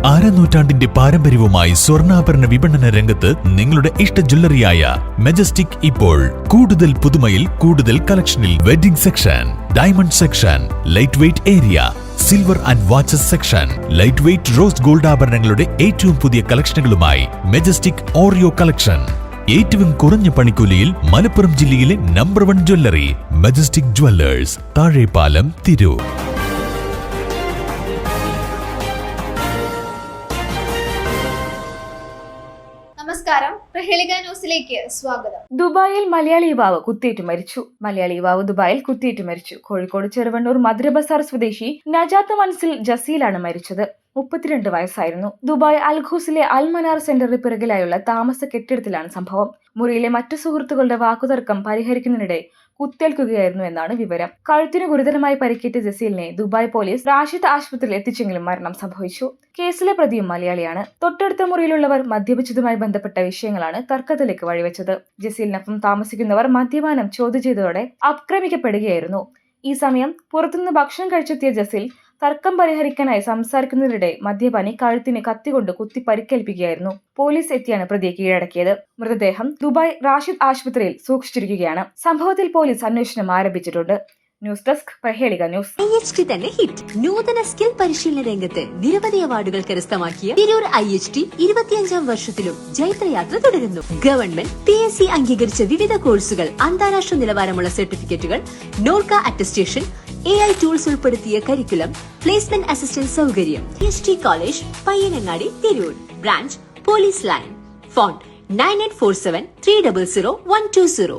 അരനൂറ്റാണ്ടിന്റെ പാരമ്പര്യവുമായി സ്വർണ്ണാഭരണ വിപണന രംഗത്ത് നിങ്ങളുടെ ഇഷ്ട ജ്വല്ലറിയായ മെജസ്റ്റിക് ഇപ്പോൾ കൂടുതൽ പുതുമയിൽ കൂടുതൽ കളക്ഷനിൽ wedding section, diamond section, light weight area, silver and watches section, light weight rose gold ആഭരണങ്ങളുടെ ഏറ്റവും പുതിയ കളക്ഷനുകളുമായി മെജസ്റ്റിക് ഓറിയോ കളക്ഷൻ. ഏറ്റവും കുറഞ്ഞ പണിക്കൂലിയിൽ മലപ്പുറം ജില്ലയിലെ number 1 jewellery majestic Jewellers, Thazhepalam, Tirur. നമസ്കാരം, പ്രഹേളിക ന്യൂസിലേക്ക് സ്വാഗതം. ദുബായിൽ മലയാളി യുവാവ് കുത്തേറ്റ് മരിച്ചു. കോഴിക്കോട് ചെറുവണ്ണൂർ മധുര ബസാർ സ്വദേശി നജാത്ത് മൻസിൽ ജസീലാണ് മരിച്ചത്. 32 വയസ്സായിരുന്നു. ദുബായ് അൽഖൂസിലെ അൽ മനാർ സെന്ററിന് പിറകിലായുള്ള താമസ കെട്ടിടത്തിലാണ് സംഭവം. മുറിയിലെ മറ്റു സുഹൃത്തുക്കളുടെ വാക്കുതർക്കം പരിഹരിക്കുന്നതിനിടെ കുത്തേൽക്കുകയായിരുന്നു എന്നാണ് വിവരം. കഴുത്തിന് ഗുരുതരമായി പരിക്കേറ്റ ജസീലിനെ ദുബായ് പോലീസ് റാഷിദ് ആശുപത്രിയിൽ എത്തിച്ചെങ്കിലും മരണം സംഭവിച്ചു. കേസിലെ പ്രതിയും മലയാളിയാണ്. തൊട്ടടുത്ത മുറിയിലുള്ളവർ മദ്യപിച്ചതുമായി ബന്ധപ്പെട്ട വിഷയങ്ങളാണ് തർക്കത്തിലേക്ക് വഴിവെച്ചത്. ജസീലിനൊപ്പം താമസിക്കുന്നവർ മദ്യപാനം ചോദ്യം ചെയ്തതോടെ ആക്രമിക്കപ്പെടുകയായിരുന്നു. ഈ സമയം പുറത്തുനിന്ന് ഭക്ഷണം കഴിച്ചെത്തിയ ജസീൽ തർക്കം പരിഹരിക്കാനായി സംസാരിക്കുന്നതിനിടെ മദ്യപാനി കഴുത്തിന് കത്തികൊണ്ട് കുത്തി പരിക്കേൽപ്പിക്കുകയായിരുന്നു. പോലീസ് എത്തിയാണ് പ്രതിയെ കീഴടക്കിയത്. മൃതദേഹം ദുബായ് റാഷിദ് ആശുപത്രിയിൽ സൂക്ഷിച്ചിരിക്കുകയാണ്. സംഭവത്തിൽ പോലീസ് അന്വേഷണം ആരംഭിച്ചിട്ടുണ്ട്. News desk, Prahelika news. IHT തന്നെ ഹിറ്റ്. നൂതന സ്കിൽ പരിശീലന രംഗത്ത് നിരവധി അവാർഡുകൾ കരസ്ഥമാക്കിയ തിരൂർ IHT 25ാം വർഷത്തിലും ജൈത്രയാത്ര തുടരുന്നു. ഗവൺമെന്റ് PSC അംഗീകരിച്ച വിവിധ കോഴ്സുകൾ, അന്താരാഷ്ട്ര നിലവാരമുള്ള സർട്ടിഫിക്കറ്റുകൾ, നോർക്ക അറ്റസ്റ്റേഷൻ, AI ടൂൾസ് ഉൾപ്പെടുത്തിയ കരിക്കുലം, പ്ലേസ്മെന്റ് അസിസ്റ്റന്റ് സൗകര്യം. IHT college, Payyanangadi, Tirur. Branch police line. Phone 9847 300 120.